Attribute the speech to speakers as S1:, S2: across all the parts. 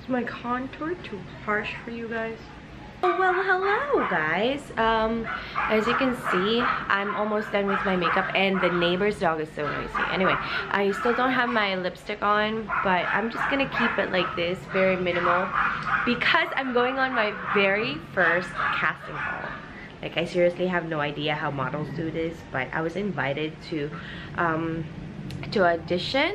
S1: Is my contour too harsh for you guys? Oh, well, hello guys. As you can see, I'm almost done with my makeup and the neighbor's dog is so noisy. Anyway, I still don't have my lipstick on, but I'm just gonna keep it like this, very minimal, because I'm going on my very first casting call. Like, I seriously have no idea how models do this, but I was invited to audition.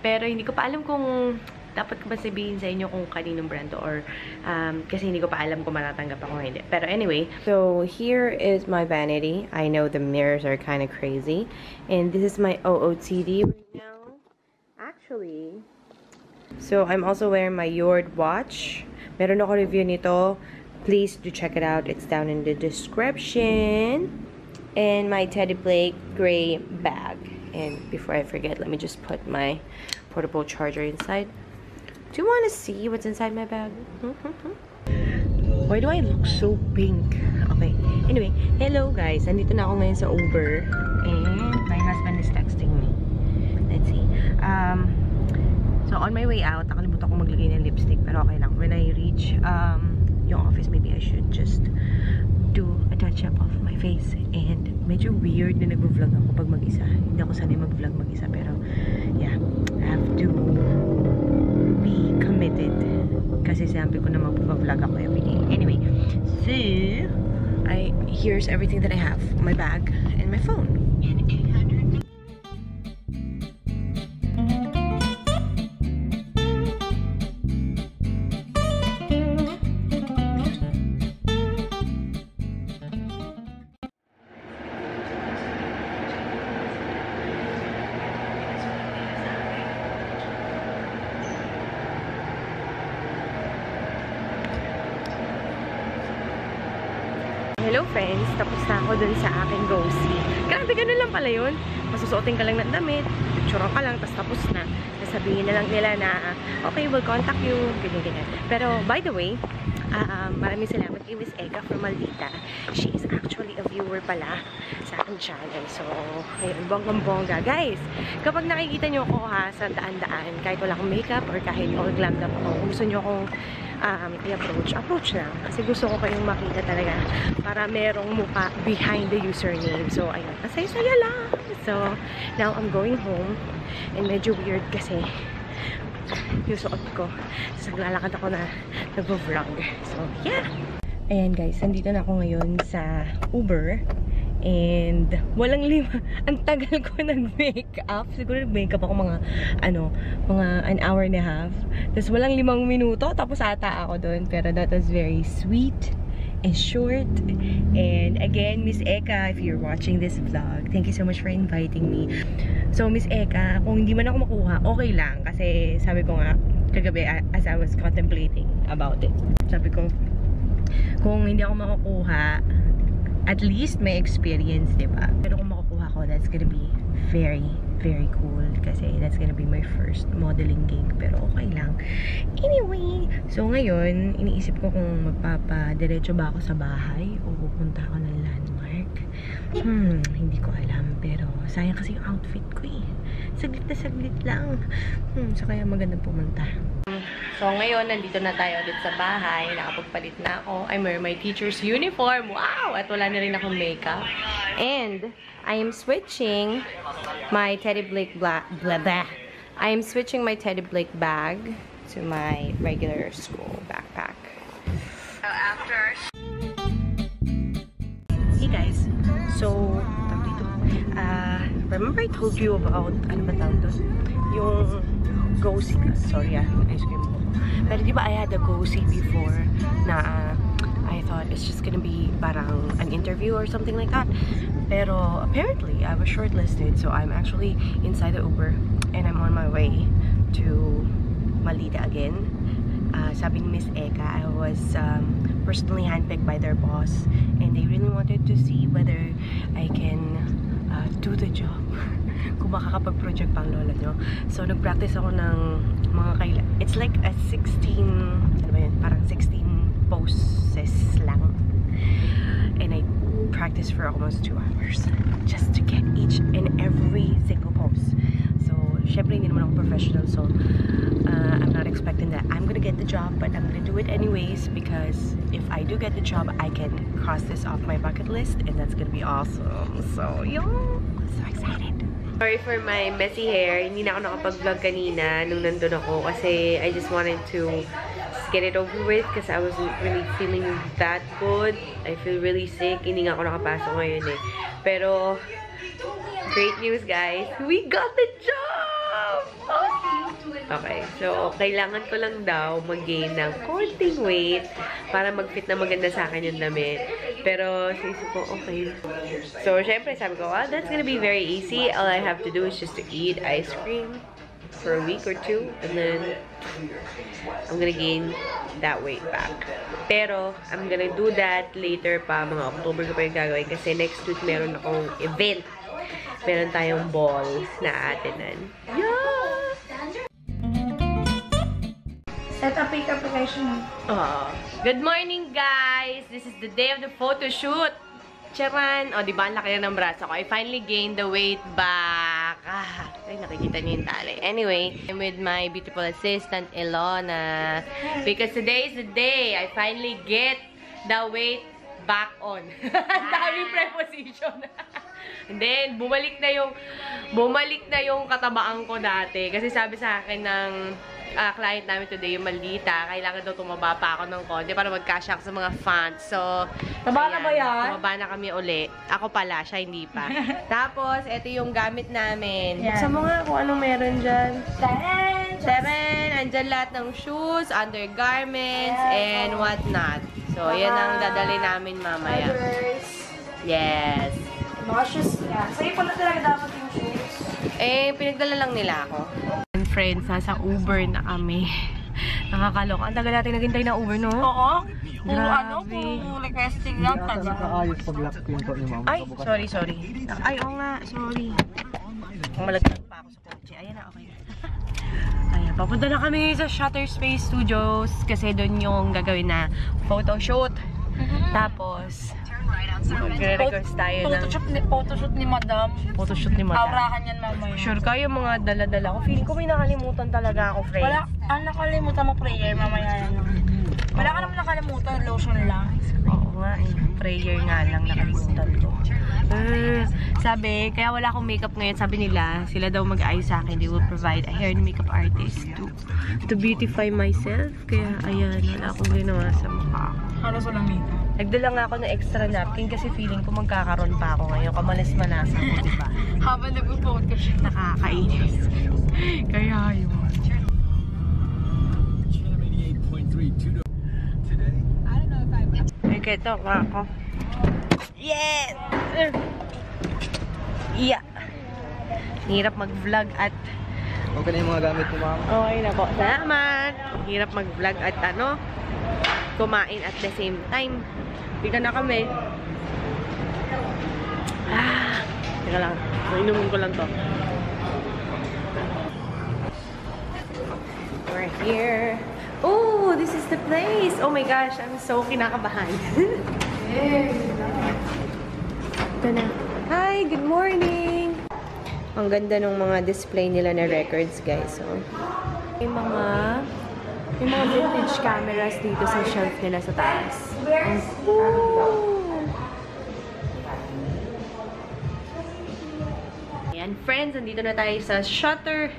S1: Pero hindi ko pa alam kung dapat ko ba sabihin sa inyo kung kaninong brand to, or kasi hindi ko pa alam kung matatanggap ako o hindi. Pero anyway, so here is my vanity. I know the mirrors are kind of crazy. And this is my OOTD right now. Actually, so I'm also wearing my Yord watch. Meron ako review nito. Please do check it out. It's down in the description. And my Teddy Blake gray bag. And before I forget, let me just put my portable charger inside. Do you want to see what's inside my bag? Why do I look so pink? Okay. Anyway, hello guys. Nandito na ako ngayon sa Uber. And my husband is texting me. Let's see. So on my way out, nakalimutan ko maglagay ng lipstick. Pero okay lang. When I reach yung office, maybe I should just do a touch-up of my face. And medyo weird na nag-vlog ako pag mag-isa. Hindi ako sanay mag-vlog mag-isa. Pero yeah, I have to be committed kasi sabi ko na mag-vlog ako everyday. Anyway, so here's everything that I have, my bag and my phone. Hello friends, tapos na ako dun sa aking go-see. Grabe, ganun lang pala yun. Masusuotin ka lang ng damit, picture ka lang, tapos na. Sasabihin na lang nila na, okay, we'll contact you, ganyan-ganyan. Pero, by the way, maraming salamat kay Miss Eka from Maldita. She is actually a viewer pala sa aking channel. So, ayun, bonggang-bongga. Guys, kapag nakikita nyo ako sa daan-daan, kahit wala akong makeup or kahit all-glammed up ako, kung gusto nyo akong i-approach lang. Kasi gusto ko kayong makita talaga para merong mukha behind the username. So, ayun. Masaya-saya lang. So, now I'm going home. And medyo weird kasi yung suot ko. So, naglalakad ako na nag-vlog. So, yeah. Ayan guys, nandito na ako ngayon sa Uber. And walang lima. Ang tagal ko nag-makeup. Siguro nag-makeup ako mga an hour and a half. Tapos walang 5 minuto. Tapos ata ako doon. Pero that was very sweet and short. And again, Miss Eka, if you're watching this vlog, thank you so much for inviting me. So, Miss Eka, kung hindi man ako makuha, okay lang. Kasi sabi ko nga, kagabi, as I was contemplating about it, sabi ko, kung hindi ako makukuha, at least may experience, diba? Pero kung makukuha ko, that's gonna be very, very cool. Kasi that's gonna be my first modeling gig. Pero okay lang. Anyway, so ngayon, iniisip ko kung magpapadiretso ba ako sa bahay o pupunta ako ng landmark. Hindi ko alam. Pero sayang kasi yung outfit ko eh. Saglit na saglit lang. So kaya maganda pumunta. So, ngayon, nandito na tayo ulit sa bahay. Nakapagpalit na ako. I'm wearing my teacher's uniform. Wow! At wala na rin akong makeup. And, I am switching my Teddy Blake I am switching my Teddy Blake bag to my regular school backpack. So, after... Hey guys. So, remember I told you about, ano ba tawag doon? Yung go-see. Sorry ice cream ko. Pero di ba I had a go-see before na I thought it's just gonna be parang an interview or something like that. Pero apparently I was shortlisted, so I'm actually inside the Uber and I'm on my way to Maldita again. Sabi ni Miss Eka, I was personally handpicked by their boss and they really wanted to see whether I can do the job. Kung makakapag-project pang lola nyo. So, nag-practice ako ng mga it's like a 16, ano ba yun? Parang 16 poses lang. And I practiced for almost 2 hours. Just to get each and every single pose. So, syempre, hindi naman ako professional. So, I'm not expecting that I'm gonna get job, but I'm gonna do it anyways because if I do get the job, I can cross this off my bucket list and that's gonna be awesome. So, yo! So excited! Sorry for my messy hair. Hindi na ako nakapag-vlog kanina nung nandun ako kasi I just wanted to get it over with because I wasn't really feeling that good. I feel really sick. Hindi nga ako nakapasok ngayon eh. Pero, great news guys! We got the job! Okay, so kailangan ko lang daw mag-gain ng konting weight para mag-fit na maganda sa akin yung damit. Pero, sinisip ko, okay. So, syempre, sabi ko, well, that's gonna be very easy. All I have to do is just to eat ice cream for a week or two, and then I'm gonna gain that weight back. Pero, I'm gonna do that later pa, mga October ko pa yung gagawin kasi next week meron akong event. Meron tayong ball na atinan. Yeah!
S2: Set up pick application.
S1: Good morning, guys! This is the day of the photo shoot. Charan! O, diba? Ang laki na ng braso ko. I finally gained the weight back. Ay, nakikita niyo yung tali. Anyway, I'm with my beautiful assistant, Ilona. Because today is the day I finally get the weight back on. Ang daming preposition. And then, bumalik na yung katabaan ko dati. Kasi sabi sa akin ng client namin today, yung Maldita, kailangan daw tumaba pa ako ng konti para mag-cash sa mga fans. So,
S2: taba na ba yan?
S1: Tumaba na kami uli. Ako pala, siya hindi pa. Tapos, ito yung gamit namin. Buksan mo nga kung anong meron dyan. Teren! Andyan lahat ng shoes, undergarments, and whatnot. So, yan ang dadali namin mamaya. Yes.
S2: Mga shoes niya. Sa'yo pala talaga dapat yung shoes.
S1: Eh, pinagdala lang nila ako. Friends, nasa Uber na kami. Nakakaloka. Ang tagal natin naghintay na Uber, no?
S2: Oo.
S1: Grabe.
S2: Puro requesting lang.
S3: Nakaayos pag-lock pinto ni mama.
S1: Ay, sorry. Ay, oo nga, sorry. Malaglag pa ako sa kotse. Ayan na, okay. Ayan, papunta na kami sa Shutter Space Studios kasi doon yung gagawin na photo shoot. Tapos, magre-request tayo ng
S2: Photoshoot ni Madam.
S1: photoshoot ni Madam.
S2: Aurahan yan mamaya.
S1: Sure kayo mga dala-dala ko. Feeling ko may nakalimutan talaga ako, friend.
S2: Wala, nakalimutan mo prayer mamaya yan. Wala ka naman nakalimutan, lotion lang.
S1: Oo nga eh. Prayer nga lang nakalimutan ko. Sabi, kaya wala akong makeup ngayon. Sabi nila, sila daw mag-ayos sa akin. They will provide a hair and makeup artist to beautify myself. Kaya ayan, wala akong ginawa sa mukha.
S2: Halos walang makeup.
S1: Nagdala nga ako ng extra napkin kasi feeling ko magkakaroon pa ako ngayon. Kamalas-manasa ko, diba?
S2: Habang nag-photoshoot.
S1: Nakakainis. Kaya yun. Okay, ito ako. Yes! Yeah! Hirap mag-vlog at...
S3: Okay na yung mga gamit mo, mama.
S1: Okay na po. Salamat! Hirap mag-vlog at kumain at the same time. Bika na kami. Teka lang. Inumin ko lang to. We're here. Oh, this is the place. Oh my gosh, I'm so kinakabahan. Ito na. Hi, good morning. Ang ganda ng mga display nila na records, guys. So, may mga vintage cameras dito sa shelf nila sa taas. Ayan, friends, nandito na tayo sa Shutter.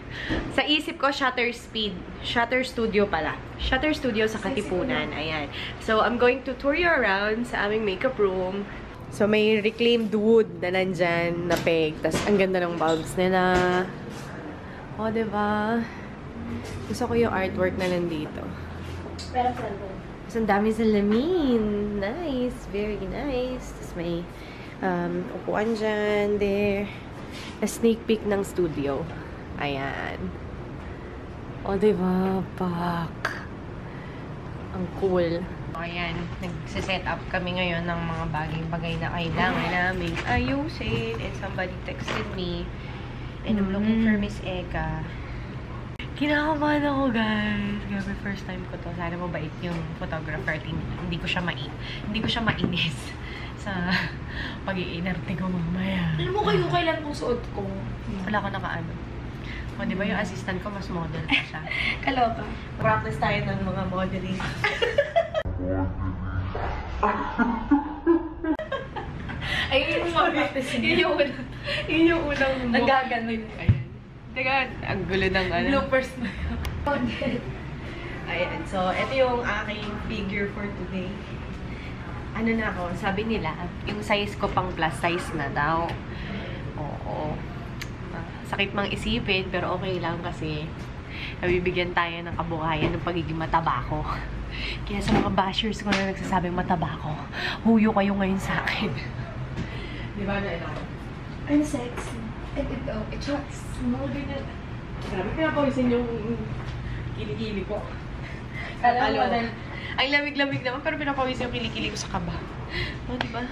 S1: Sa isip ko, Shutter Speed. Shutter Studio pala. Shutter Studio sa Katipunan. Ayan. So, I'm going to tour you around sa aming makeup room. So, may reclaimed wood na nandyan na peg. Tapos, ang ganda ng bulbs nila. O, diba? Gusto ko yung artwork na nandito.
S2: Pero cellphone.
S1: Tapos, ang dami salamin. Nice. Very nice. Tapos, may upuan dyan. There. A sneak peek ng studio. Ayan. O, diba? Pak. Ang cool. Ayan. Nagsiset up kami ngayon ng mga bagay-bagay na kailangan namin ayusin. And somebody texted me. And I'm looking for Miss Eka. Kinakabahan ako, guys. Grabe, first time ko to. Sana mabait yung photographer. Hindi ko siya mainis sa pag-iinarte ko mamaya.
S2: Alam mo kayo kailan pong suot ko?
S1: Wala ko nakaano. O, di ba yung assistant ko mas model pa siya?
S2: Kaloka.
S1: Practice tayo ng mga modeling.
S2: Ay, yun yung mga practice niya.
S1: Yun yung unang mo.
S2: Nagaganon.
S1: Ayan. Teka, ang gulo ng ano.
S2: Bloopers na
S1: Ayan. So, ito yung aking figure for today. Ano na ako, sabi nila, yung size ko pang plus size na daw. Oo. Sakit mang isipin, pero okay lang kasi nabibigyan tayo ng kabuhayan ng pagiging mataba ko. Kaya sa mga bashers ko na nagsasabing mataba ko, huyo kayo ngayon sa akin. Di ba na ito?
S2: I'm sexy. And it's small ganyan.
S1: Grabe, pinapawisin yung kilikili ko.
S2: Alam mo din.
S1: Ang lamig-lamig naman, pero pinapawisin yung kilikili ko sa kaba. O, di ba?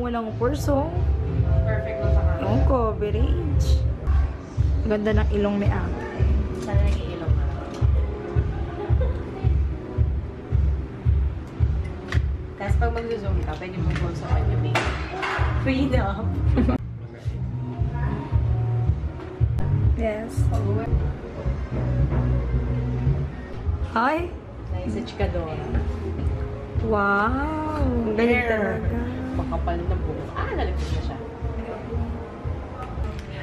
S2: Walang purso.
S1: Perfect na sa kaba.
S2: Yung coverage. Ganda ng ilong ni Ang.
S1: Sana nag-iilong na. Tapos pag mag-zoom ka, pwede mo po sa kanya may freedom.
S2: Yes. Hi.
S1: Nice chikadora.
S2: Wow. Galing talaga.
S1: Makapal na buhok. Nalagpit na siya.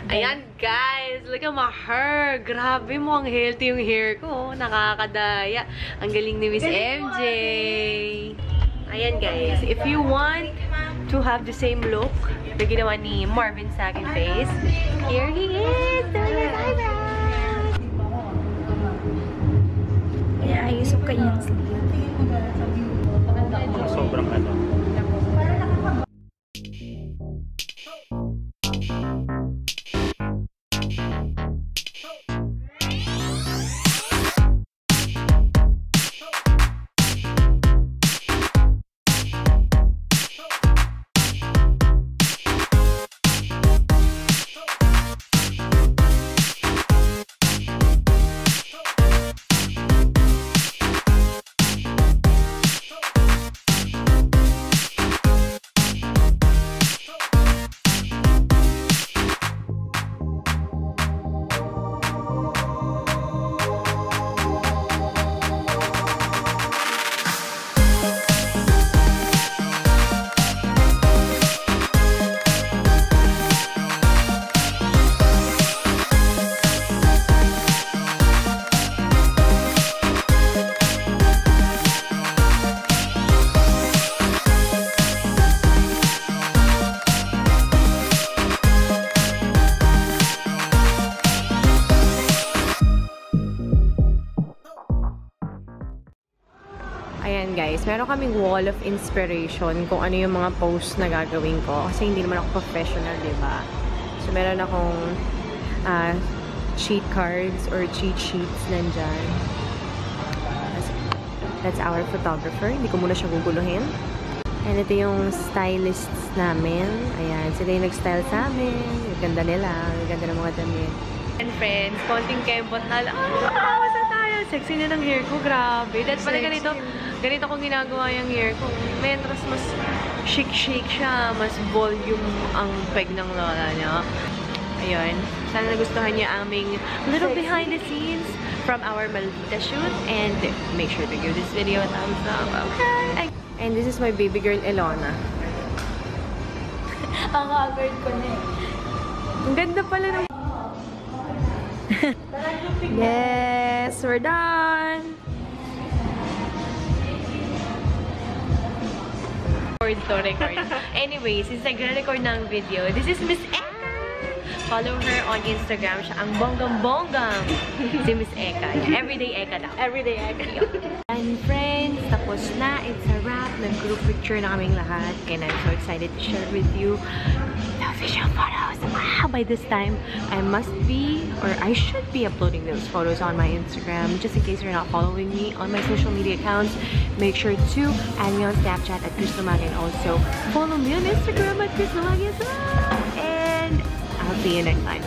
S1: Ayan, guys! Look at my hair! Grabe mo, ang healthy yung hair ko. Nakakadaya. Ang galing ni Miss MJ. Ayan, guys. If you want to have the same look na ginawa ni Marvin sa aking face, here he is!
S2: Yeah, ayos yung kanyang sleeve.
S3: Sobrang ano.
S1: Ayan guys, meron kaming wall of inspiration kung ano yung mga posts na gagawin ko. Kasi hindi naman ako professional, diba? So meron akong cheat cards or cheat sheets nandyan. That's our photographer. Hindi ko muna siya guguluhin. And ito yung stylists namin. Ayan, sila yung nag-style sa amin. Yung ganda nila. Yung ganda ng mga damit. And friends, konting kembot na lang. Basta tayo. Sexy na ng hair ko. Grabe. That's pala ganito kong ginagawa yung hair ko. Mentras mas chic-chic siya. Mas volume ang peg ng lola niya. Ayun. Sana nagustuhan niyo aming little behind the scenes from our Maldita shoot. And make sure to give this video a thumbs up. Okay? And this is my baby girl, Elona.
S2: Ang haggard ko na eh.
S1: Ang ganda pala ng...
S2: Yes, we're done!
S1: Record. Anyway, since nagre-record ng video, this is Miss Eka! Follow her on Instagram. Siya ang bonggang-bonggang si Miss Eka. Everyday Eka daw.
S2: Everyday Eka.
S1: And friends, tapos na. It's a wrap. Nag-group picture na kaming lahat. And I'm so excited to share with you the official photos. By this time, I must be, or I should be uploading those photos on my Instagram. Just in case you're not following me on my social media accounts, make sure to add me on Snapchat at Chris Lumagi and also follow me on Instagram at Chris Lumagi as well. And I'll see you next time.